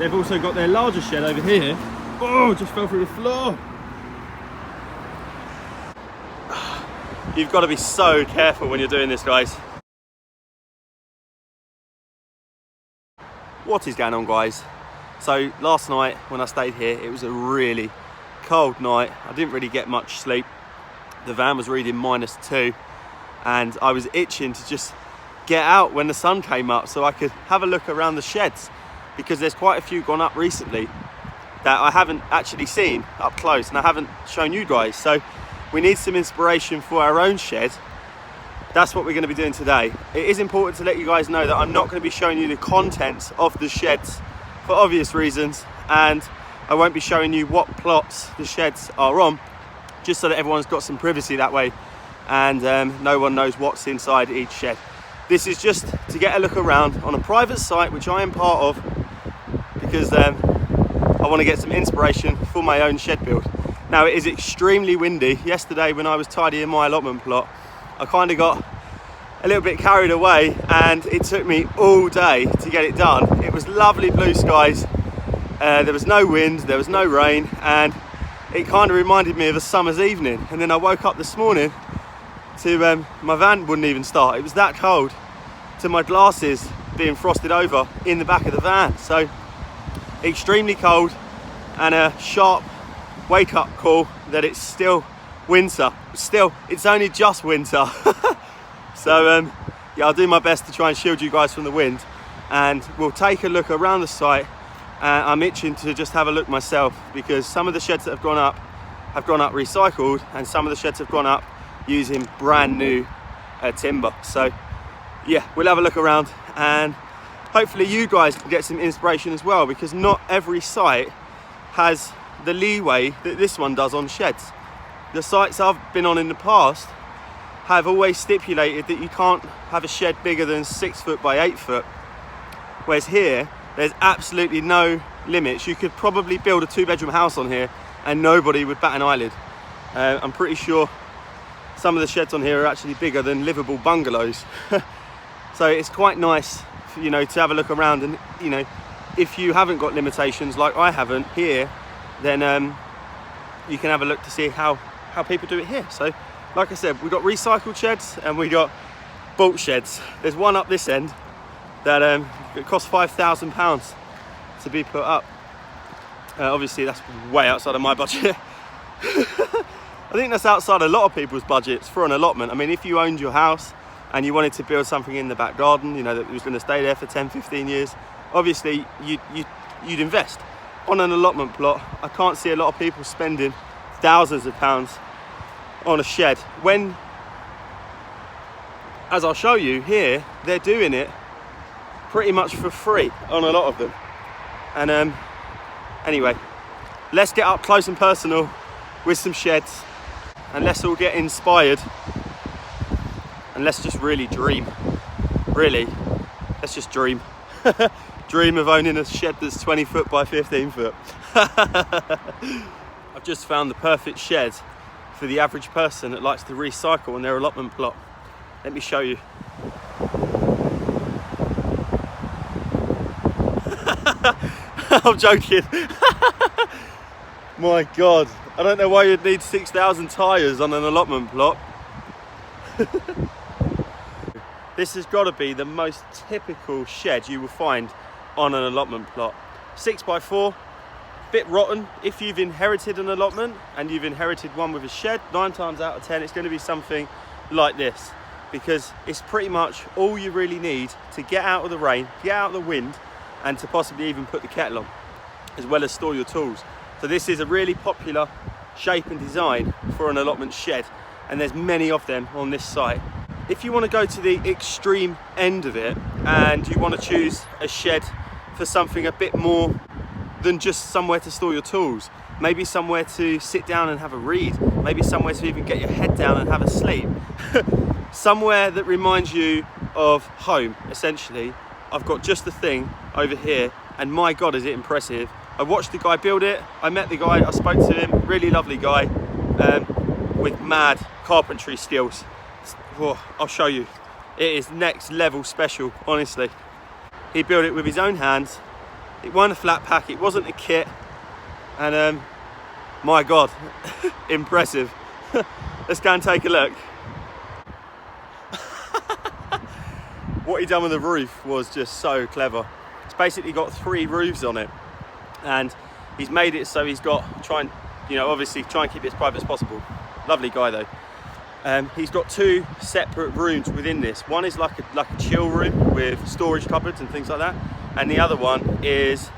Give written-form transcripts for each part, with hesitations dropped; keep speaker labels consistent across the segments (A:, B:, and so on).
A: They've also got their larger shed over here. Oh, just fell through the floor. You've got to be so careful when you're doing this, guys. What is going on, guys? So last night when I stayed here, it was a really cold night. I didn't really get much sleep. The van was reading -2 and I was itching to just get out when the sun came up so I could have a look around the sheds, because there's quite a few gone up recently that I haven't actually seen up close and I haven't shown you guys. So we need some inspiration for our own shed. That's what we're going to be doing today. It is important to let you guys know that I'm not going to be showing you the contents of the sheds for obvious reasons, and I won't be showing you what plots the sheds are on, just so that everyone's got some privacy that way, and no one knows what's inside each shed. This is just to get a look around on a private site, which I am part of, because I want to get some inspiration for my own shed build. Now, it is extremely windy. Yesterday when I was tidying my allotment plot, I kind of got a little bit carried away and it took me all day to get it done. It was lovely blue skies, there was no wind, there was no rain, and it kind of reminded me of a summer's evening. And then I woke up this morning to my van wouldn't even start. It was that cold, to my glasses being frosted over in the back of the van. So extremely cold, and a sharp wake up call that it's still winter. Still, it's only just winter. So yeah, I'll do my best to try and shield you guys from the wind, and we'll take a look around the site. I'm itching to just have a look myself, because some of the sheds that have gone up recycled, and some of the sheds have gone up using brand new timber. So yeah, we'll have a look around and hopefully you guys can get some inspiration as well, because not every site has the leeway that this one does on sheds. The sites I've been on in the past have always stipulated that you can't have a shed bigger than 6 foot by 8 foot, whereas here there's absolutely no limits. You could probably build a 2-bedroom house on here and nobody would bat an eyelid. I'm pretty sure some of the sheds on here are actually bigger than livable bungalows. So it's quite nice, you know, to have a look around, and you know, if you haven't got limitations like I haven't here, then you can have a look to see how people do it here. So like I said, we've got recycled sheds and we got bolt sheds. There's one up this end that it costs £5,000 to be put up. Obviously that's way outside of my budget. I think that's outside a lot of people's budgets for an allotment. I mean, if you owned your house and you wanted to build something in the back garden, you know, that was going to stay there for 10-15 years, obviously you'd invest. On an allotment plot, I can't see a lot of people spending thousands of pounds on a shed, when, as I'll show you here, they're doing it pretty much for free on a lot of them. And anyway, let's get up close and personal with some sheds, and let's all get inspired, and let's just really dream. Really, let's just dream. Dream of owning a shed that's 20 foot by 15 foot. I've just found the perfect shed for the average person that likes to recycle on their allotment plot. Let me show you. I'm joking. My God, I don't know why you'd need 6,000 tyres on an allotment plot. This has got to be the most typical shed you will find on an allotment plot. 6x4, bit rotten. If you've inherited an allotment and you've inherited one with a shed, 9 times out of 10 it's going to be something like this, because it's pretty much all you really need to get out of the rain, get out of the wind, and to possibly even put the kettle on, as well as store your tools. So this is a really popular shape and design for an allotment shed, and there's many of them on this site. If you want to go to the extreme end of it and you want to choose a shed for something a bit more than just somewhere to store your tools, maybe somewhere to sit down and have a read, maybe somewhere to even get your head down and have a sleep, somewhere that reminds you of home, essentially, I've got just the thing over here, and my God, is it impressive. I watched the guy build it, I met the guy, I spoke to him, really lovely guy, with mad carpentry skills. Oh, I'll show you. It is next level special, honestly. He built it with his own hands, It wasn't a flat pack, it wasn't a kit, and my God, impressive. Let's go and take a look. What he done with the roof was just so clever. It's basically got 3 roofs on it, and he's made it so he's got, obviously try and keep it as private as possible. Lovely guy though. He's got 2 separate rooms within this. One is like a chill room with storage cupboards and things like that, and the other one is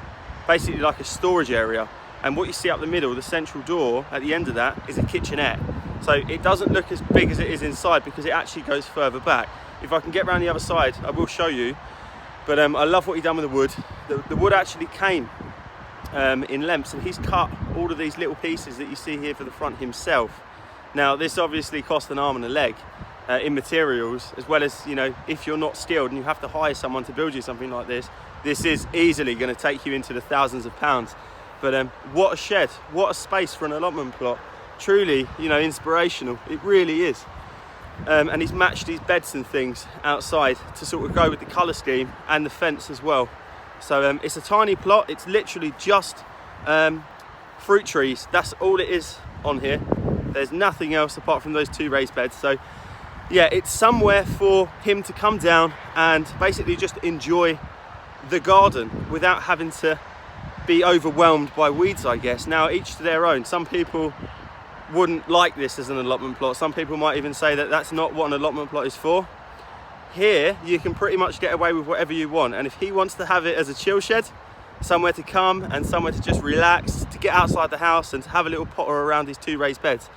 A: basically like a storage area. And what you see up the middle, the central door at the end of that, is a kitchenette. So it doesn't look as big as it is inside because it actually goes further back. If I can get around the other side, I will show you. But I love what he done with the wood. The wood actually came in lengths, and he's cut all of these little pieces that you see here for the front himself. Now this obviously cost an arm and a leg in materials, as well as, if you're not skilled and you have to hire someone to build you something like this, this is easily going to take you into the thousands of pounds. But what a shed, what a space for an allotment plot. Truly, inspirational, it really is. And he's matched these beds and things outside to sort of go with the colour scheme and the fence as well. So it's a tiny plot, it's literally just fruit trees, that's all it is on here. There's nothing else apart from those 2 raised beds. So yeah, it's somewhere for him to come down and basically just enjoy the garden without having to be overwhelmed by weeds, I guess. Now, each to their own. Some people wouldn't like this as an allotment plot. Some people might even say that that's not what an allotment plot is for. Here, you can pretty much get away with whatever you want. And if he wants to have it as a chill shed, somewhere to come and somewhere to just relax, to get outside the house and to have a little potter around these 2 raised beds,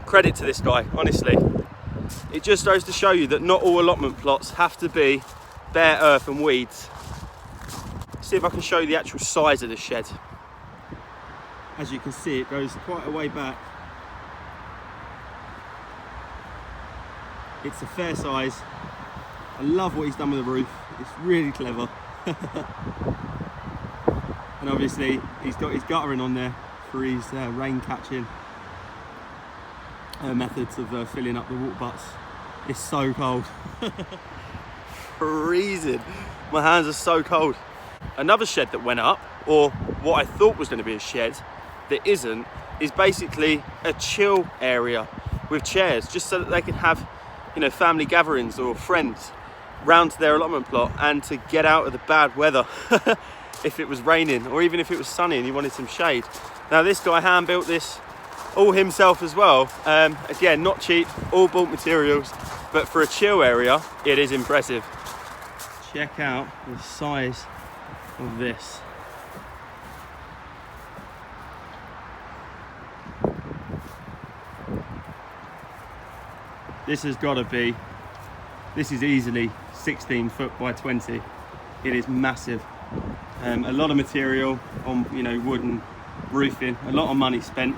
A: credit to this guy, honestly. It just goes to show you that not all allotment plots have to be bare earth and weeds. See if I can show you the actual size of the shed. As you can see, it goes quite a way back. It's a fair size. I love what he's done with the roof. It's really clever. And obviously he's got his guttering on there for his rain catching methods of filling up the water butts. It's so cold. Freezing. My hands are so cold. Another shed that went up, or what I thought was going to be a shed that isn't, is basically a chill area with chairs, just so that they can have, family gatherings or friends round to their allotment plot and to get out of the bad weather if it was raining, or even if it was sunny and you wanted some shade. Now this guy hand built this all himself as well. Again, not cheap, all bought materials, but for a chill area, it is impressive. Check out the size of this. This has got to be, this is easily 16 foot by 20. It is massive. A lot of material on, wooden roofing, a lot of money spent.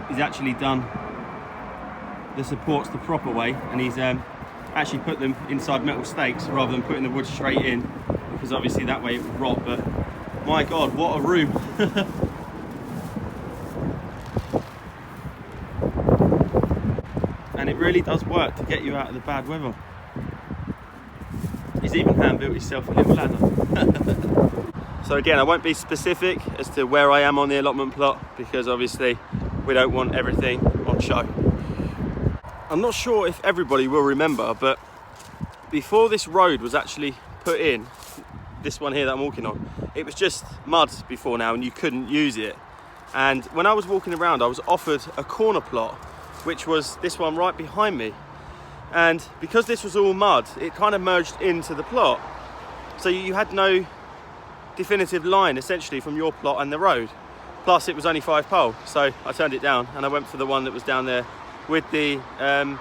A: He's actually done the supports the proper way, and he's actually put them inside metal stakes rather than putting the wood straight in, because obviously that way it would rot. But my God, what a room. And it really does work to get you out of the bad weather. He's even hand built himself a little ladder. So again, I won't be specific as to where I am on the allotment plot, because obviously we don't want everything on show. I'm not sure if everybody will remember, but before this road was actually put in, this one here that I'm walking on, it was just mud before now and you couldn't use it. And when I was walking around, I was offered a corner plot, which was this one right behind me. And because this was all mud, it kind of merged into the plot. So you had no definitive line essentially from your plot and the road. Plus it was only 5 pole, so I turned it down and I went for the one that was down there with the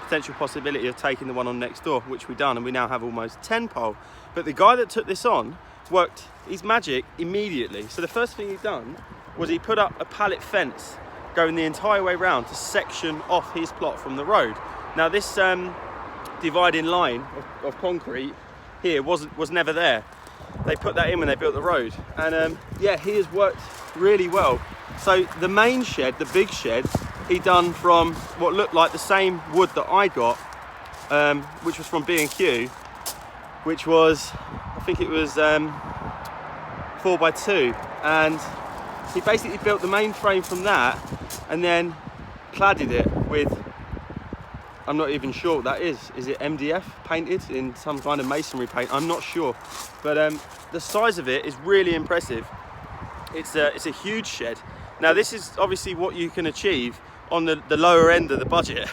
A: potential possibility of taking the one on next door, which we've done, and we now have almost 10 pole. But the guy that took this on worked his magic immediately. So the first thing he'd done was he put up a pallet fence going the entire way round to section off his plot from the road. Now this dividing line of concrete here was never there. They put that in when they built the road, and yeah, he has worked really well. So the main shed, the big shed, he done from what looked like the same wood that I got, which was from B&Q, which was, I think it was 4x2, and he basically built the main frame from that and then cladded it with, I'm not even sure what that is. Is it MDF painted in some kind of masonry paint? I'm not sure, but the size of it is really impressive. It's a huge shed. Now this is obviously what you can achieve on the lower end of the budget.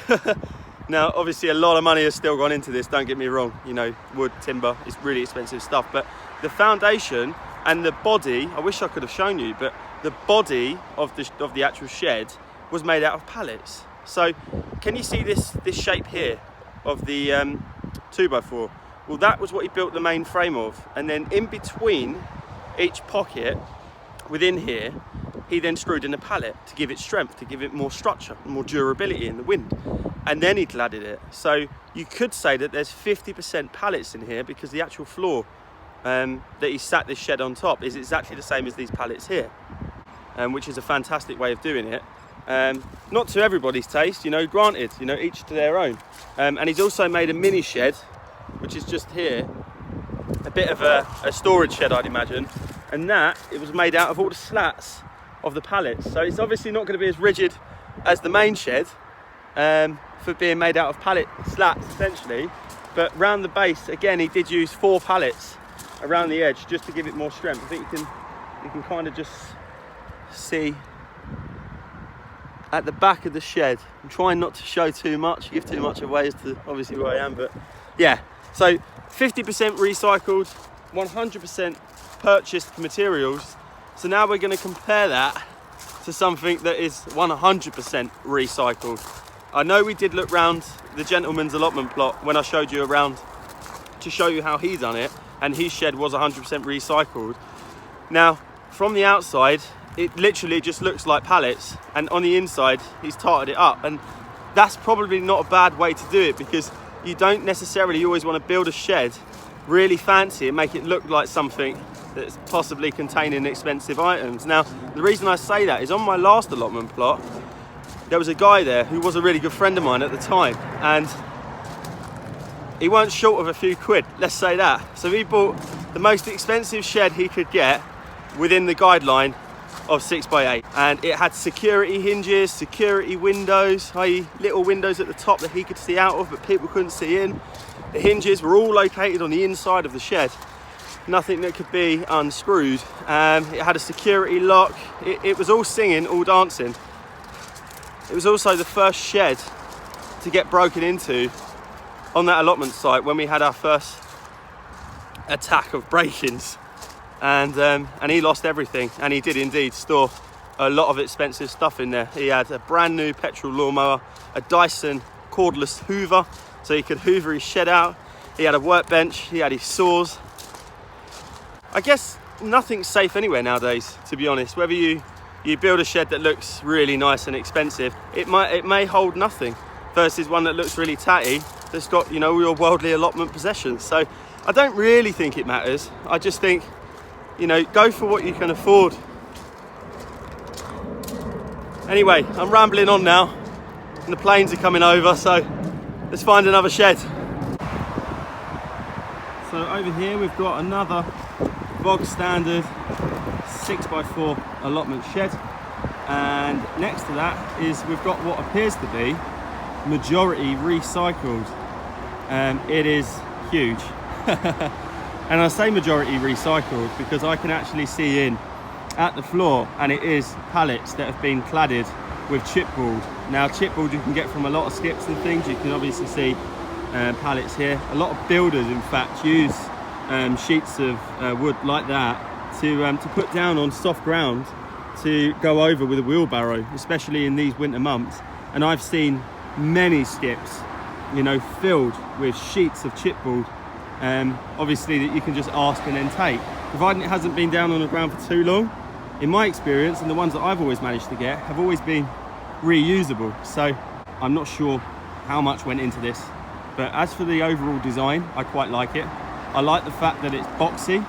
A: Now obviously a lot of money has still gone into this, don't get me wrong, you know, wood, timber is really expensive stuff, but the foundation and the body, I wish I could have shown you, but the body of the actual shed was made out of pallets. So can you see this shape here of the 2x4? Well, that was what he built the main frame of, and then in between each pocket within here, he then screwed in a pallet to give it strength, to give it more structure, more durability in the wind, and then he cladded it. So you could say that there's 50% pallets in here, because the actual floor that he sat this shed on top is exactly the same as these pallets here, which is a fantastic way of doing it. Not to everybody's taste, you know, granted, you know, each to their own. And he's also made a mini shed, which is just here, a bit of a storage shed, I'd imagine, and that it was made out of all the slats of the pallets. So it's obviously not going to be as rigid as the main shed, for being made out of pallet slats essentially, but round the base again he did use 4 pallets around the edge just to give it more strength. I think you can kind of just see at the back of the shed. I'm trying not to show too much, give too much away as to obviously where I am, but yeah. So 50% recycled, 100% purchased materials. So now we're going to compare that to something that is 100% recycled. I know we did look round the gentleman's allotment plot when I showed you around to show you how he done it, and his shed was 100% recycled. Now from the outside it literally just looks like pallets, and on the inside he's tarted it up, and that's probably not a bad way to do it, because you don't necessarily always want to build a shed really fancy and make it look like something that's possibly containing expensive items. Now the reason I say that is on my last allotment plot there was a guy there who was a really good friend of mine at the time, and he weren't short of a few quid, let's say that. So he bought the most expensive shed he could get within the guideline of 6x8, and it had security hinges, security windows, i.e. little windows at the top that he could see out of but people couldn't see in. The hinges were all located on the inside of the shed, nothing that could be unscrewed. It had a security lock. It was all singing, all dancing. It was also the first shed to get broken into on that allotment site when we had our first attack of break-ins, and he lost everything, and he did indeed store a lot of expensive stuff in there. He had a brand new petrol lawnmower, a Dyson cordless hoover so he could hoover his shed out, he had a workbench, he had his saws. I guess nothing's safe anywhere nowadays, to be honest. Whether you build a shed that looks really nice and expensive, it may hold nothing, versus one that looks really tatty that's got, you know, all your worldly allotment possessions. So I don't really think it matters. I just think, you know, go for what you can afford. Anyway, I'm rambling on now and the planes are coming over, so let's find another shed. So over here we've got another bog standard 6x4 allotment shed, and next to that is we've got what appears to be majority recycled. It is huge. And I say majority recycled because I can actually see in at the floor, and it is pallets that have been cladded with chipboard. Now chipboard you can get from a lot of skips and things. You can obviously see pallets here. A lot of builders in fact use sheets of wood like that to put down on soft ground to go over with a wheelbarrow, especially in these winter months. And I've seen many skips, you know, filled with sheets of chipboard, obviously that you can just ask and then take, providing it hasn't been down on the ground for too long. In my experience, and the ones that I've always managed to get have always been reusable. So I'm not sure how much went into this, but as for the overall design, I quite like it. I like the fact that it's boxy.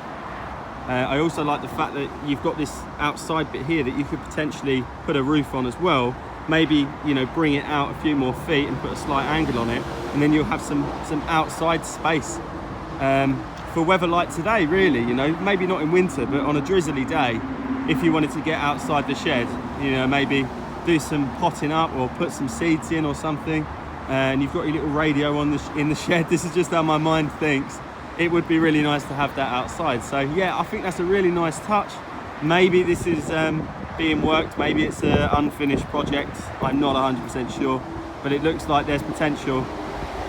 A: I also like the fact that you've got this outside bit here that you could potentially put a roof on as well. Maybe, you know, bring it out a few more feet and put a slight angle on it, and then you'll have some outside space for weather like today, really, you know, maybe not in winter, but on a drizzly day, if you wanted to get outside the shed, you know, maybe do some potting up or put some seeds in or something, and you've got your little radio on in the shed. This is just how my mind thinks. It would be really nice to have that outside. So yeah, I think that's a really nice touch. Maybe this is being worked, maybe it's an unfinished project, I'm not 100% sure, but it looks like there's potential,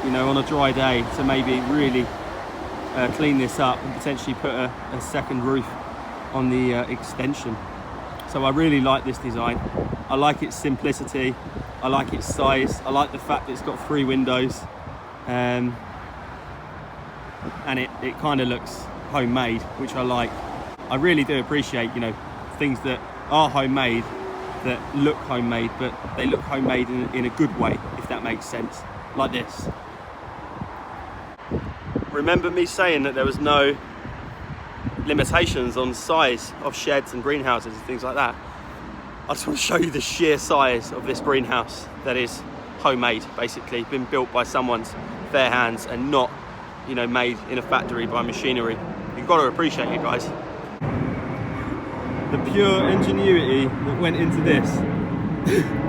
A: you know, on a dry day to maybe really clean this up and potentially put a second roof on the extension. So I really like this design. I like its simplicity, I like its size, I like the fact that it's got 3 windows, and it kind of looks homemade, which I like. I really do appreciate, you know, things that are homemade, that look homemade, but they look homemade in a good way, if that makes sense, like this. Remember me saying that there was no limitations on size of sheds and greenhouses and things like that? I just want to show you the sheer size of this greenhouse that is homemade, basically been built by someone's bare hands and not, you know, made in a factory by machinery. You've got to appreciate it, guys. The pure ingenuity that went into this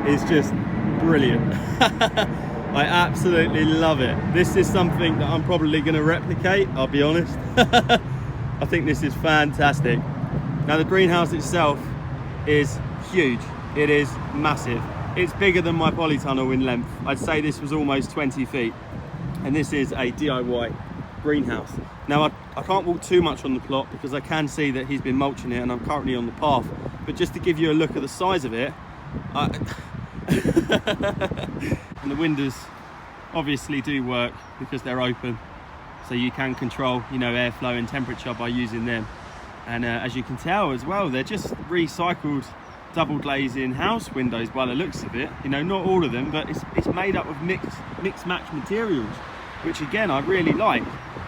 A: is just brilliant. I absolutely love it. This is something that I'm probably going to replicate, I'll be honest. I think this is fantastic. Now the greenhouse itself is huge. It is massive. It's bigger than my polytunnel in length. I'd say this was almost 20 feet. And this is a DIY greenhouse. Now I can't walk too much on the plot because I can see that he's been mulching it and I'm currently on the path. But just to give you a look at the size of it, and the windows obviously do work because they're open, so you can control, you know, airflow and temperature by using them. And as you can tell as well, they're just recycled double glazing house windows by the looks of it. You know, not all of them, but it's made up of mixed match materials, which again I really like.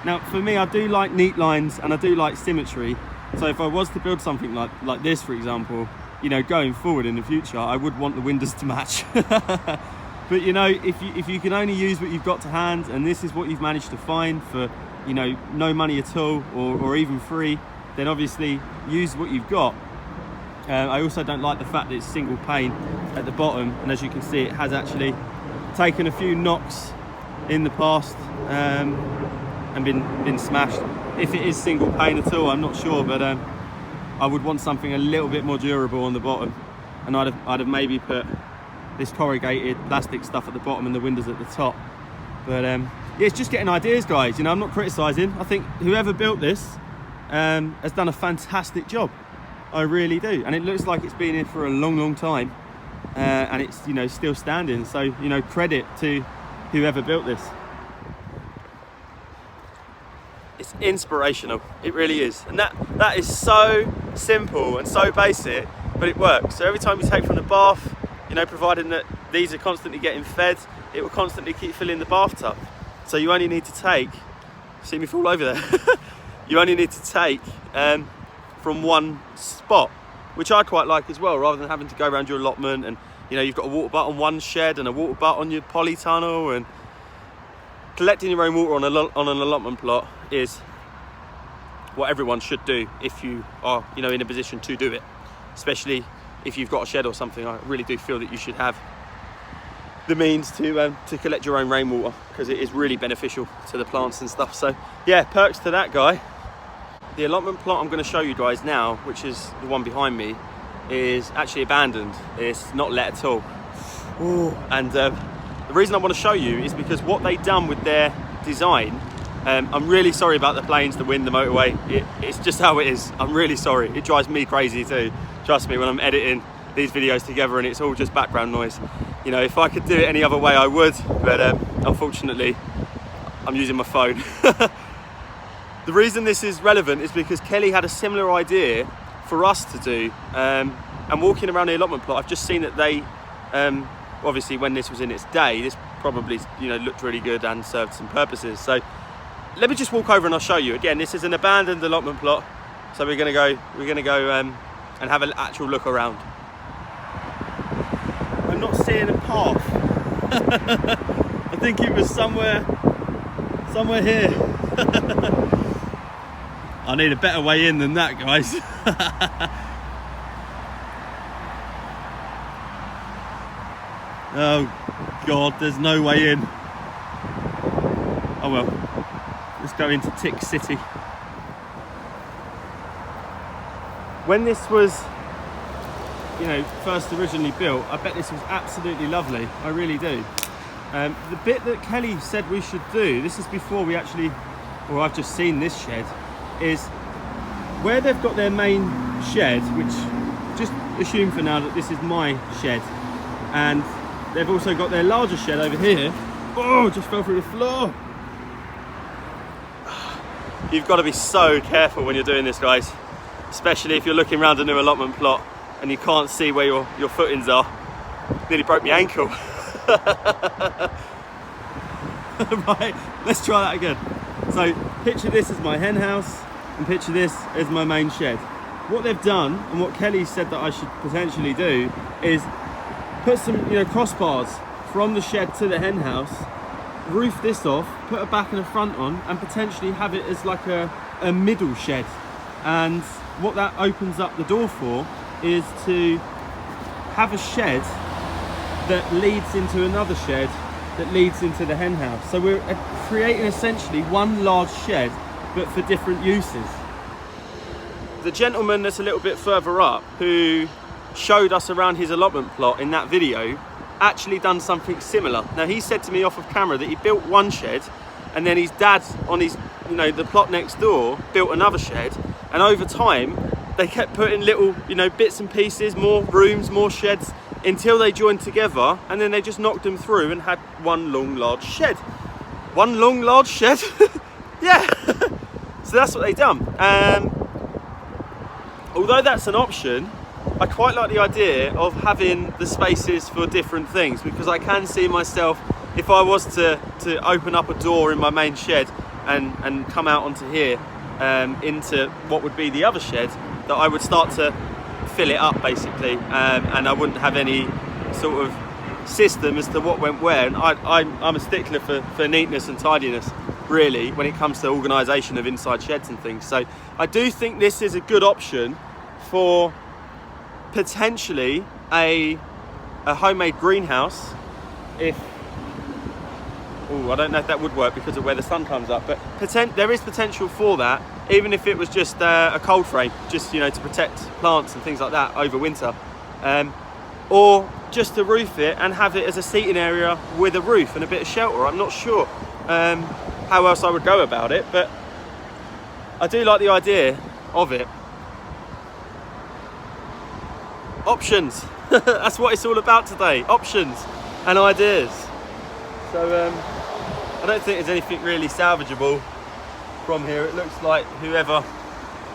A: Now for me, I do like neat lines and I do like symmetry, so if I was to build something like this, for example, you know, going forward in the future, I would want the windows to match. But you know, if you can only use what you've got to hand, and this is what you've managed to find for, you know, no money at all or even free, then obviously use what you've got. I also don't like the fact that it's single pane at the bottom, and as you can see, it has actually taken a few knocks in the past and been smashed. If it is single pane at all, I'm not sure, but I would want something a little bit more durable on the bottom, and I'd have maybe put this corrugated plastic stuff at the bottom and the windows at the top. But yeah, it's just getting ideas, guys. You know, I'm not criticising. I think whoever built this has done a fantastic job. I really do, and it looks like it's been here for a long time, and it's, you know, still standing. So, you know, credit to whoever built this. It's inspirational, it really is, and that is so simple and so basic, but it works. So every time you take from the bath, you know, providing that these are constantly getting fed, it will constantly keep filling the bathtub. So you only need to take, see me fall over there, you only need to take from one spot, which I quite like as well, rather than having to go around your allotment and, you know, you've got a water butt on one shed and a water butt on your polytunnel, and collecting your own water on an allotment plot is what everyone should do if you are, you know, in a position to do it, especially if you've got a shed or something. I really do feel that you should have the means to collect your own rainwater, because it is really beneficial to the plants and stuff. So yeah, perks to that guy. The allotment plot I'm going to show you guys now, which is the one behind me, is actually abandoned. It's not let at all. Ooh. And the reason I want to show you is because what they've done with their design, I'm really sorry about the planes, the wind, the motorway. It's just how it is. I'm really sorry. It drives me crazy too. Trust me, when I'm editing these videos together and it's all just background noise. You know, if I could do it any other way, I would, but unfortunately, I'm using my phone. The reason this is relevant is because Kelly had a similar idea for us to do, and walking around the allotment plot, I've just seen that they, obviously when this was in its day, this probably, you know, looked really good and served some purposes. So let me just walk over and I'll show you. Again, this is an abandoned allotment plot, so we're gonna go and have an actual look around. I'm not seeing a path. I think it was somewhere here. I need a better way in than that, guys. Oh God, there's no way in. Oh well, let's go into Tick City. When this was, you know, first originally built, I bet this was absolutely lovely. I really do. The bit that Kelly said we should do, this is before we actually, or I've just seen this shed, is where they've got their main shed, which just assume for now that this is my shed, and they've also got their larger shed over here. Oh, just fell through the floor. You've got to be so careful when you're doing this, guys, especially if you're looking around a new allotment plot and you can't see where your footings are. Nearly broke my ankle. Right, let's try that again. So picture this as my hen house and picture this as my main shed. What they've done, and what Kelly said that I should potentially do, is put some, you know, crossbars from the shed to the hen house, roof this off, put a back and a front on, and potentially have it as like a middle shed. And what that opens up the door for is to have a shed that leads into another shed that leads into the hen house. So we're creating essentially one large shed, but for different uses. The gentleman that's a little bit further up, who showed us around his allotment plot in that video, actually done something similar. Now, he said to me off of camera that he built one shed, and then his dad on his, you know, the plot next door built another shed, and over time they kept putting little, you know, bits and pieces, more rooms, more sheds, until they joined together, and then they just knocked them through and had one long large shed. One long large shed. Yeah. So that's what they done. Although that's an option, I quite like the idea of having the spaces for different things, because I can see myself, if I was to open up a door in my main shed and come out onto here, into what would be the other shed, that I would start to fill it up basically, and I wouldn't have any sort of system as to what went where. And I'm a stickler for neatness and tidiness, really, when it comes to organisation of inside sheds and things. So I do think this is a good option for potentially a homemade greenhouse. If, oh, I don't know if that would work because of where the sun comes up, but there is potential for that, even if it was just a cold frame, just, you know, to protect plants and things like that over winter, or just to roof it and have it as a seating area with a roof and a bit of shelter. I'm not sure how else I would go about it, but I do like the idea of it. Options. That's what it's all about today, options and ideas. So I don't think there's anything really salvageable from here. It looks like whoever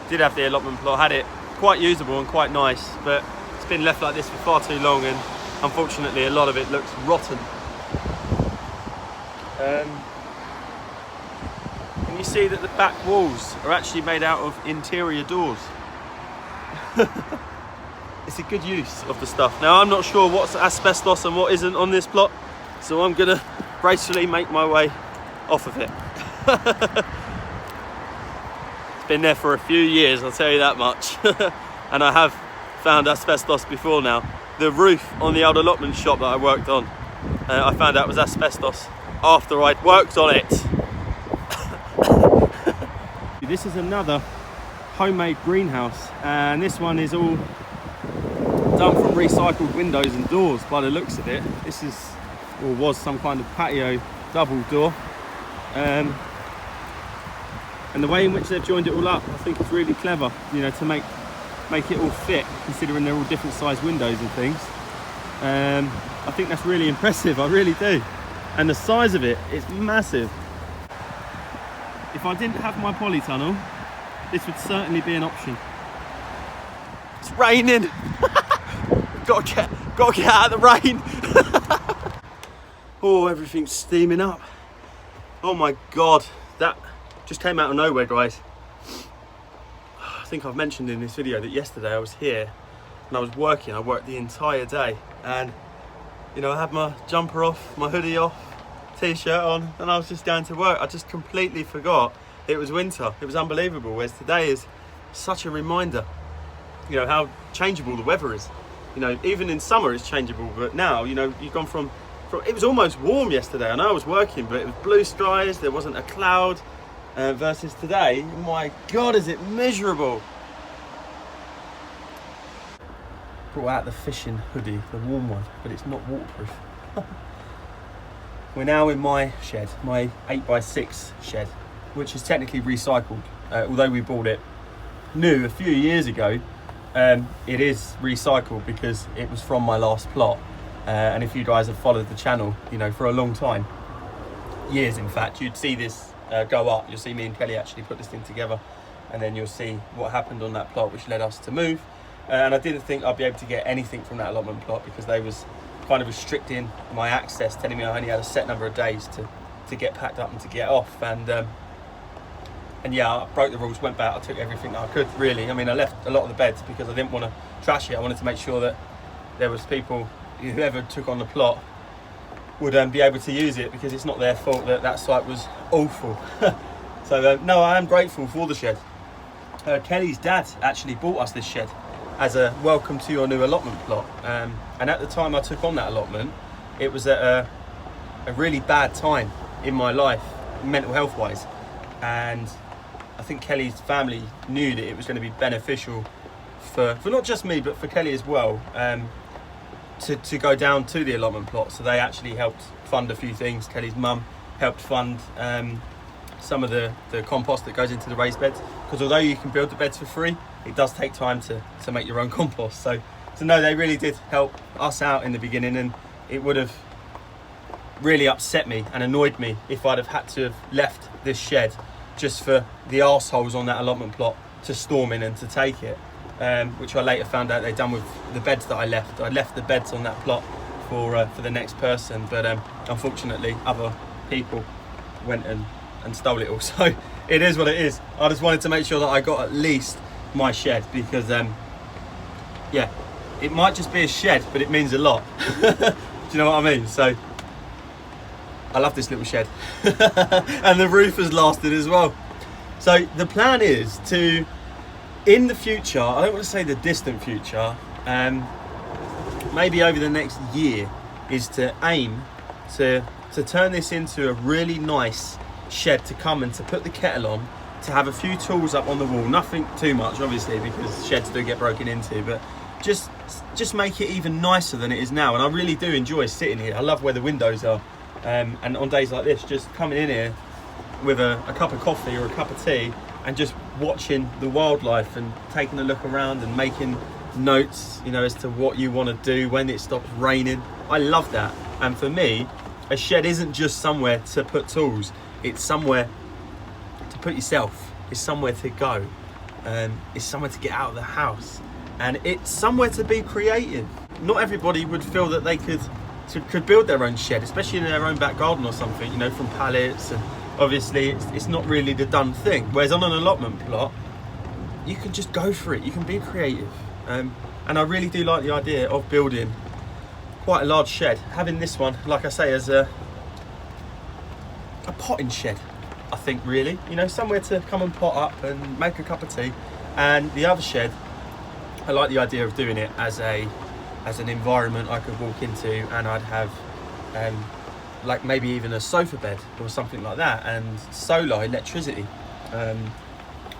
A: did have the allotment plot had it quite usable and quite nice, but it's been left like this for far too long, and unfortunately a lot of it looks rotten. And you see that the back walls are actually made out of interior doors. It's a good use of the stuff. Now, I'm not sure what's asbestos and what isn't on this plot, so I'm gonna gracefully make my way off of it. It's been there for a few years, I'll tell you that much. And I have found asbestos before now. The roof on the old allotment shop that I worked on, I found out was asbestos after I'd worked on it. This is another homemade greenhouse, and this one is all done from recycled windows and doors by the looks of it. This is, or was, some kind of patio double door, and the way in which they've joined it all up, I think it's really clever, you know, to make it all fit, considering they're all different sized windows and things. I think that's really impressive, I really do. And the size of it is massive. If I didn't have my polytunnel, this would certainly be an option. It's raining. Gotta get out of the rain. Oh, everything's steaming up. Oh my God, that just came out of nowhere, guys. I think I've mentioned in this video that yesterday I was here and I was working. I worked the entire day, and you know, I had my jumper off, my hoodie off, t-shirt on, and I was just going to work. I just completely forgot it was winter. It was unbelievable. Whereas today is such a reminder, you know, how changeable the weather is. You know, even in summer it's changeable, but now, you know, you've gone from it was almost warm yesterday. I know I was working, but it was blue skies, there wasn't a cloud, versus today, my God, is it miserable. Brought out the fishing hoodie, the warm one, but it's not waterproof. We're now in my shed, my 8x6 shed, which is technically recycled, although we bought it new a few years ago. It is recycled because it was from my last plot. And if you guys have followed the channel, you know, for a long time, years in fact, you'd see this go up. You'll see me and Kelly actually put this thing together, and then you'll see what happened on that plot, which led us to move. And I didn't think I'd be able to get anything from that allotment plot because they was kind of restricting my access, telling me I only had a set number of days to get packed up and to get off. And yeah, I broke the rules, went back, I took everything that I could, really. I mean, I left a lot of the beds because I didn't want to trash it. I wanted to make sure that there was people, whoever took on the plot, would be able to use it, because it's not their fault that that site was awful. So no, I am grateful for the shed. Kelly's dad actually bought us this shed as a welcome to your new allotment plot, and at the time I took on that allotment, it was at a really bad time in my life, mental health wise, and I think Kelly's family knew that it was going to be beneficial for not just me but for Kelly as well, to go down to the allotment plot. So they actually helped fund a few things. Kelly's mum helped fund some of the compost that goes into the raised beds, because although you can build the beds for free, it does take time to make your own compost. So no, they really did help us out in the beginning, and it would have really upset me and annoyed me if I'd have had to have left this shed just for the arseholes on that allotment plot to storm in and to take it, which I later found out they'd done with the beds that I left. I left the beds on that plot for the next person, but unfortunately other people went and stole it all. So it is what it is. I just wanted to make sure that I got at least my shed, because yeah, it might just be a shed, but it means a lot. Do you know what I mean? So I love this little shed. And the roof has lasted as well. So the plan is to, in the future, I don't want to say the distant future, maybe over the next year, is to aim to turn this into a really nice shed to come and to put the kettle on, to have a few tools up on the wall, nothing too much obviously because sheds do get broken into, but just make it even nicer than it is now. And I really do enjoy sitting here. I love where the windows are, and on days like this, just coming in here with a cup of coffee or a cup of tea and just watching the wildlife and taking a look around and making notes, you know, as to what you want to do when it stops raining. I love that. And for me, a shed isn't just somewhere to put tools, it's somewhere to put yourself, it's somewhere to go, it's somewhere to get out of the house, and it's somewhere to be creative. Not everybody would feel that they could build their own shed, especially in their own back garden or something, you know, from pallets, and obviously it's not really the done thing. Whereas on an allotment plot, you can just go for it, you can be creative, and I really do like the idea of building quite a large shed, having this one, like I say, as a potting shed, I think, really, you know, somewhere to come and pot up and make a cup of tea. And the other shed, I like the idea of doing it as an environment I could walk into, and I'd have like maybe even a sofa bed or something like that, and solar electricity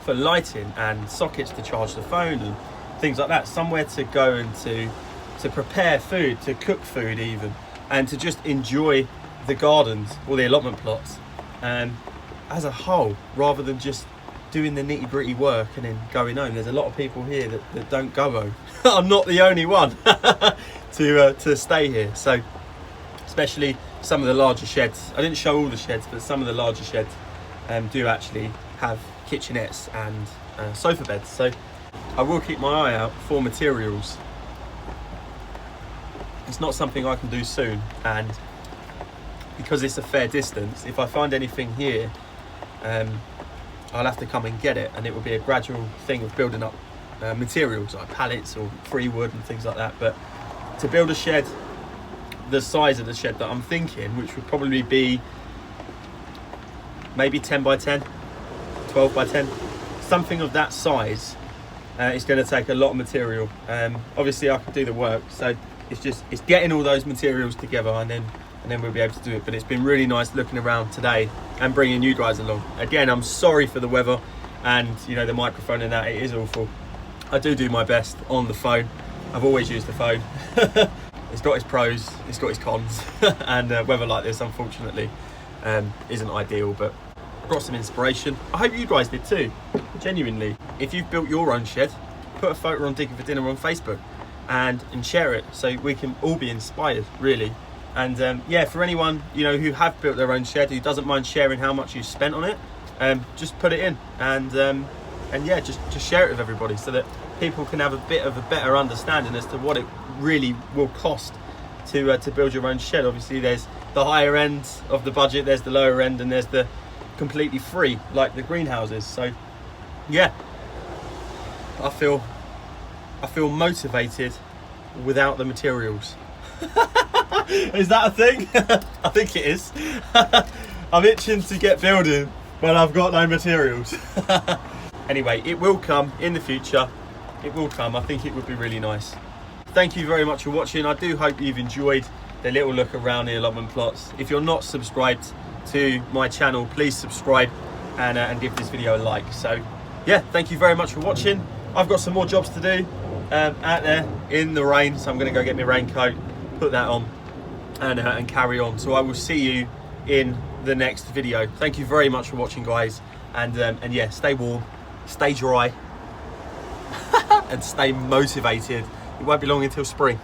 A: for lighting, and sockets to charge the phone and things like that. Somewhere to go and to prepare food, to cook food even, and to just enjoy the gardens or the allotment plots as a whole, rather than just doing the nitty gritty work and then going home. There's a lot of people here that don't go home. I'm not the only one to stay here. So especially some of the larger sheds, I didn't show all the sheds, but some of the larger sheds do actually have kitchenettes and sofa beds. So I will keep my eye out for materials. It's not something I can do soon, and because it's a fair distance, if I find anything here, I'll have to come and get it, and it will be a gradual thing of building up materials like pallets or free wood and things like that. But to build a shed the size of the shed that I'm thinking, which would probably be maybe 10 by 10, 12 by 10, something of that size. It's going to take a lot of material. Obviously I can do the work, so it's getting all those materials together, and then we'll be able to do it. But it's been really nice looking around today and bringing you guys along. Again, I'm sorry for the weather and the microphone and that, it is awful. I do my best on the phone. I've always used the phone. It's got its pros, it's got its cons, and weather like this, unfortunately, isn't ideal, but got some inspiration. I hope you guys did too, genuinely. If you've built your own shed, put a photo on Digging for Dinner on Facebook and share it, so we can all be inspired, really. And yeah, for anyone who have built their own shed, who doesn't mind sharing how much you spent on it, just put it in, and yeah, just share it with everybody, so that people can have a bit of a better understanding as to what it really will cost to build your own shed. Obviously there's the higher end of the budget, there's the lower end, and there's the completely free, like the greenhouses. So yeah, I feel motivated without the materials. Is that a thing? I think it is. I'm itching to get building, but I've got no materials. Anyway, it will come in the future. It will come. I think it would be really nice. Thank you very much for watching. I do hope you've enjoyed the little look around the allotment plots. If you're not subscribed to my channel, please subscribe and give this video a like. So yeah, thank you very much for watching. I've got some more jobs to do out there in the rain, so I'm going to go get my raincoat, put that on, and carry on. So I will see you in the next video. Thank you very much for watching, guys, and yeah, stay warm, stay dry, and stay motivated. It won't be long until spring.